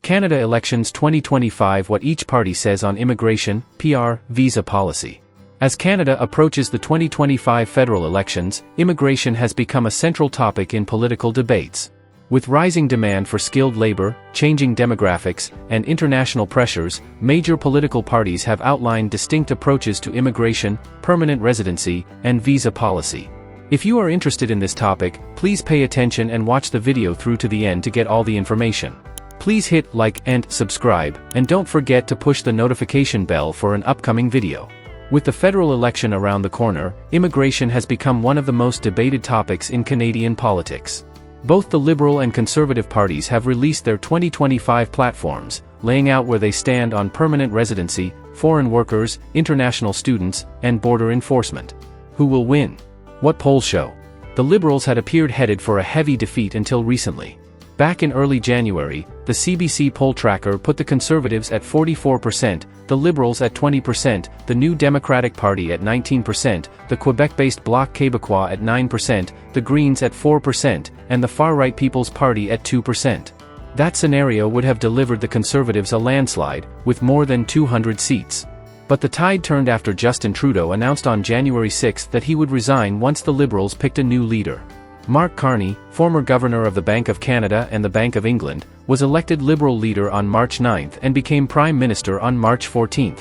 Canada Elections 2025. What each party says on immigration, PR, visa policy. As Canada approaches the 2025 federal elections, immigration has become a central topic in political debates. With rising demand for skilled labor, changing demographics, and international pressures, major political parties have outlined distinct approaches to immigration, permanent residency, and visa policy. If you are interested in this topic, please pay attention and watch the video through to the end to get all the information. Please hit like and subscribe, and don't forget to push the notification bell for an upcoming video. With the federal election around the corner, immigration has become one of the most debated topics in Canadian politics. Both the Liberal and Conservative parties have released their 2025 platforms, laying out where they stand on permanent residency, foreign workers, international students, and border enforcement. Who will win? What polls show? The Liberals had appeared headed for a heavy defeat until recently. Back in early January, the CBC poll tracker put the Conservatives at 44%, the Liberals at 20%, the New Democratic Party at 19%, the Quebec-based Bloc Québécois at 9%, the Greens at 4%, and the far-right People's Party at 2%. That scenario would have delivered the Conservatives a landslide, with more than 200 seats. But the tide turned after Justin Trudeau announced on January 6 that he would resign once the Liberals picked a new leader. Mark Carney, former governor of the Bank of Canada and the Bank of England, was elected Liberal leader on March 9 and became Prime Minister on March 14.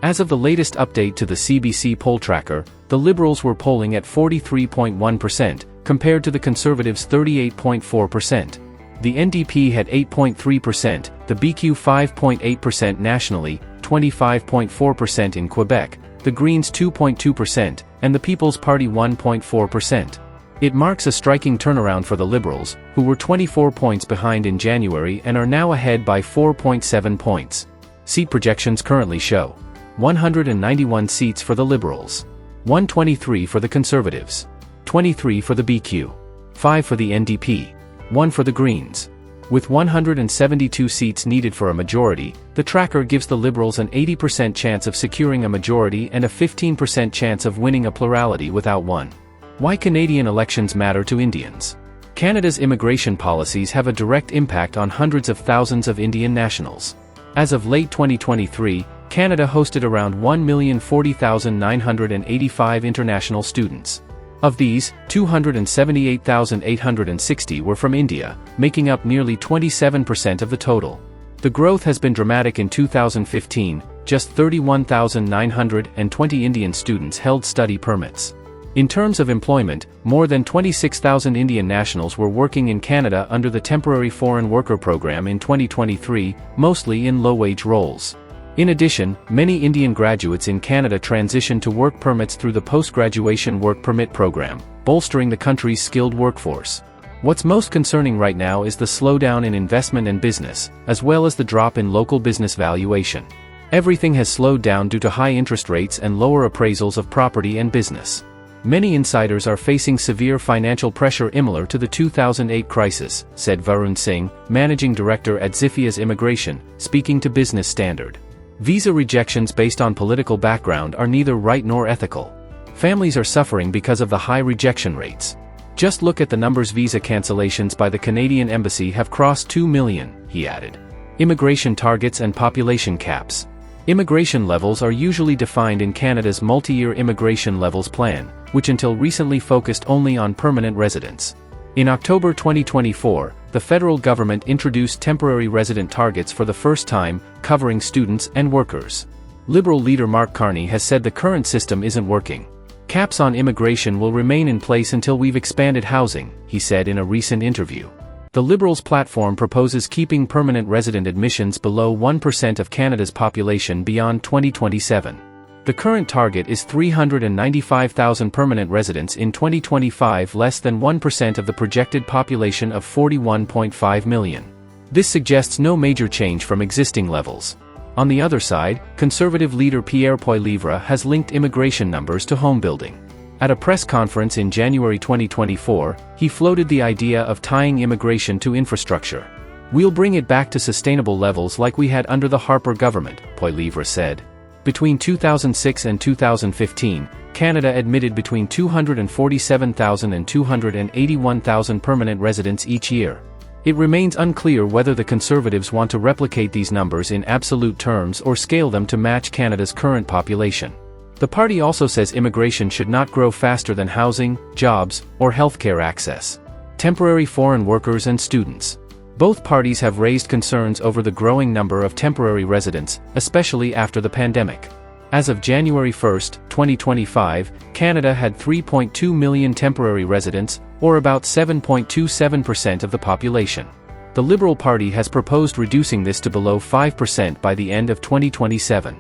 As of the latest update to the CBC poll tracker, the Liberals were polling at 43.1%, compared to the Conservatives' 38.4%. The NDP had 8.3%, the BQ 5.8% nationally, 25.4% in Quebec, the Greens 2.2%, and the People's Party 1.4%. It marks a striking turnaround for the Liberals, who were 24 points behind in January and are now ahead by 4.7 points. Seat projections currently show 191 seats for the Liberals, 123 for the Conservatives, 23 for the BQ, 5 for the NDP, 1 for the Greens. With 172 seats needed for a majority, the tracker gives the Liberals an 80% chance of securing a majority and a 15% chance of winning a plurality without one. Why Canadian elections matter to Indians. Canada's immigration policies have a direct impact on hundreds of thousands of Indian nationals. As of late 2023, Canada hosted around 1,040,985 international students. Of these, 278,860 were from India, making up nearly 27% of the total. The growth has been dramatic. In 2015, just 31,920 Indian students held study permits. In terms of employment, more than 26,000 Indian nationals were working in Canada under the Temporary Foreign Worker Program in 2023, mostly in low-wage roles. In addition, many Indian graduates in Canada transitioned to work permits through the Post-Graduation Work Permit Program, bolstering the country's skilled workforce. What's most concerning right now is the slowdown in investment and business, as well as the drop in local business valuation. Everything has slowed down due to high interest rates and lower appraisals of property and business. Many insiders are facing severe financial pressure similar to the 2008 crisis, said Varun Singh, managing director at Ziphia's Immigration, speaking to Business Standard. Visa rejections based on political background are neither right nor ethical. Families are suffering because of the high rejection rates. Just look at the numbers. Visa cancellations by the Canadian Embassy have crossed 2 million, he added. Immigration targets and population caps. Immigration levels are usually defined in Canada's multi-year immigration levels plan, which until recently focused only on permanent residents. In October 2024, the federal government introduced temporary resident targets for the first time, covering students and workers. Liberal leader Mark Carney has said the current system isn't working. Caps on immigration will remain in place until we've expanded housing, he said in a recent interview. The Liberals' platform proposes keeping permanent resident admissions below 1% of Canada's population beyond 2027. The current target is 395,000 permanent residents in 2025, less than 1% of the projected population of 41.5 million. This suggests no major change from existing levels. On the other side, Conservative leader Pierre Poilievre has linked immigration numbers to home building. At a press conference in January 2024, he floated the idea of tying immigration to infrastructure. "We'll bring it back to sustainable levels like we had under the Harper government," Poilievre said. Between 2006 and 2015, Canada admitted between 247,000 and 281,000 permanent residents each year. It remains unclear whether the Conservatives want to replicate these numbers in absolute terms or scale them to match Canada's current population. The party also says immigration should not grow faster than housing, jobs, or healthcare access. Temporary foreign workers and students. Both parties have raised concerns over the growing number of temporary residents, especially after the pandemic. As of January 1, 2025, Canada had 3.2 million temporary residents, or about 7.27% of the population. The Liberal Party has proposed reducing this to below 5% by the end of 2027.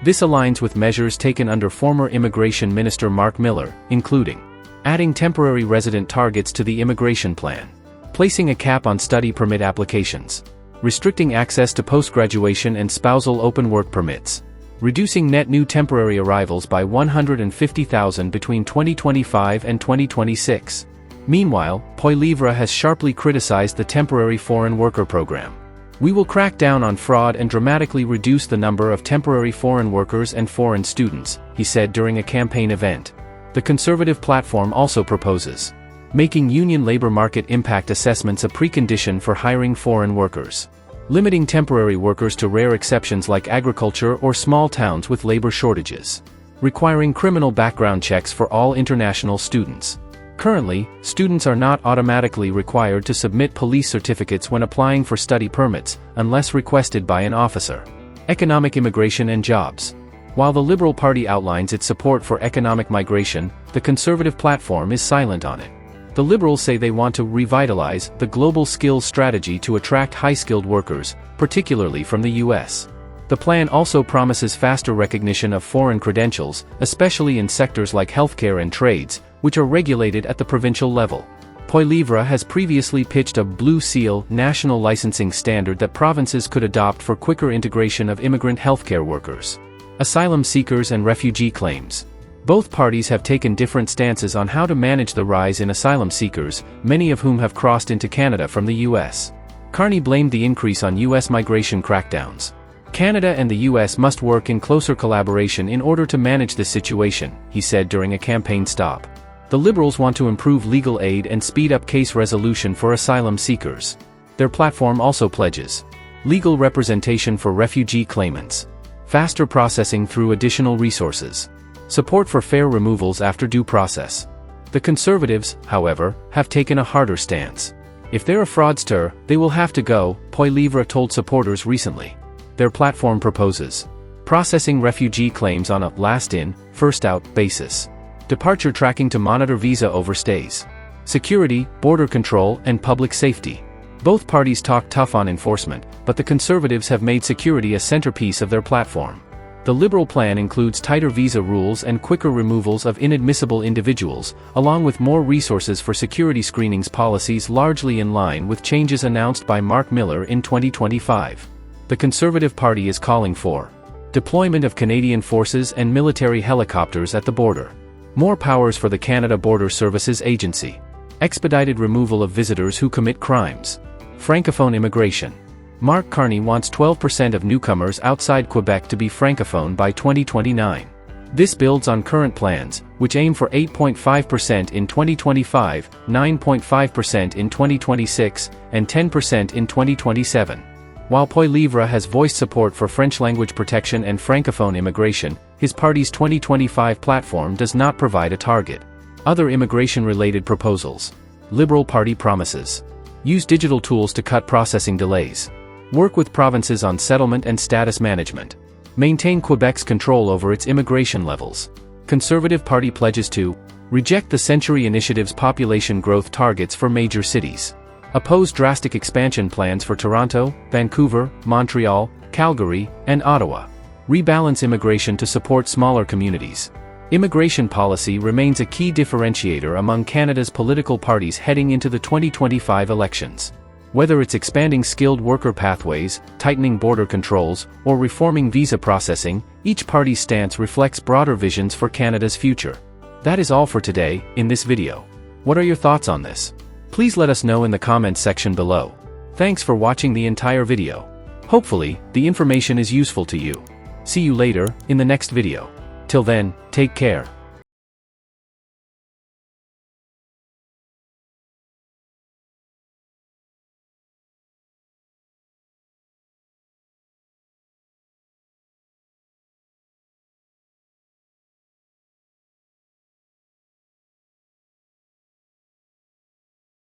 This aligns with measures taken under former Immigration Minister Mark Miller, including adding temporary resident targets to the immigration plan, placing a cap on study permit applications, restricting access to post-graduation and spousal open work permits, reducing net new temporary arrivals by 150,000 between 2025 and 2026. Meanwhile, Poilievre has sharply criticized the temporary foreign worker program. We will crack down on fraud and dramatically reduce the number of temporary foreign workers and foreign students, he said during a campaign event. The Conservative platform also proposes making union labor market impact assessments a precondition for hiring foreign workers, limiting temporary workers to rare exceptions like agriculture or small towns with labor shortages, requiring criminal background checks for all international students. Currently, students are not automatically required to submit police certificates when applying for study permits, unless requested by an officer. Economic immigration and jobs. While the Liberal Party outlines its support for economic migration, the Conservative platform is silent on it. The Liberals say they want to revitalize the global skills strategy to attract high-skilled workers, particularly from the US. The plan also promises faster recognition of foreign credentials, especially in sectors like healthcare and trades, which are regulated at the provincial level. Poilievre has previously pitched a Blue Seal national licensing standard that provinces could adopt for quicker integration of immigrant healthcare workers. Asylum seekers and refugee claims. Both parties have taken different stances on how to manage the rise in asylum seekers, many of whom have crossed into Canada from the US. Carney blamed the increase on US migration crackdowns. Canada and the US must work in closer collaboration in order to manage this situation, he said during a campaign stop. The Liberals want to improve legal aid and speed up case resolution for asylum seekers. Their platform also pledges legal representation for refugee claimants, faster processing through additional resources, support for fair removals after due process. The Conservatives, however, have taken a harder stance. If they're a fraudster, they will have to go, Poilievre told supporters recently. Their platform proposes processing refugee claims on a last-in, first-out basis, departure tracking to monitor visa overstays, security, border control, and public safety. Both parties talk tough on enforcement, but the Conservatives have made security a centerpiece of their platform. The Liberal plan includes tighter visa rules and quicker removals of inadmissible individuals, along with more resources for security screenings policies largely in line with changes announced by Mark Miller in 2025. The Conservative Party is calling for deployment of Canadian forces and military helicopters at the border, more powers for the Canada Border Services Agency, expedited removal of visitors who commit crimes, Francophone immigration. Mark Carney wants 12% of newcomers outside Quebec to be Francophone by 2029. This builds on current plans, which aim for 8.5% in 2025, 9.5% in 2026, and 10% in 2027. While Poilievre has voiced support for French language protection and Francophone immigration, his party's 2025 platform does not provide a target. Other immigration-related proposals. Liberal Party promises. Use digital tools to cut processing delays. Work with provinces on settlement and status management. Maintain Quebec's control over its immigration levels. Conservative Party pledges to reject the Century Initiative's population growth targets for major cities. Oppose drastic expansion plans for Toronto, Vancouver, Montreal, Calgary, and Ottawa. Rebalance immigration to support smaller communities. Immigration policy remains a key differentiator among Canada's political parties heading into the 2025 elections. Whether it's expanding skilled worker pathways, tightening border controls, or reforming visa processing, each party's stance reflects broader visions for Canada's future. That is all for today, in this video. What are your thoughts on this? Please let us know in the comments section below. Thanks for watching the entire video. Hopefully, the information is useful to you. See you later, in the next video. Till then, take care.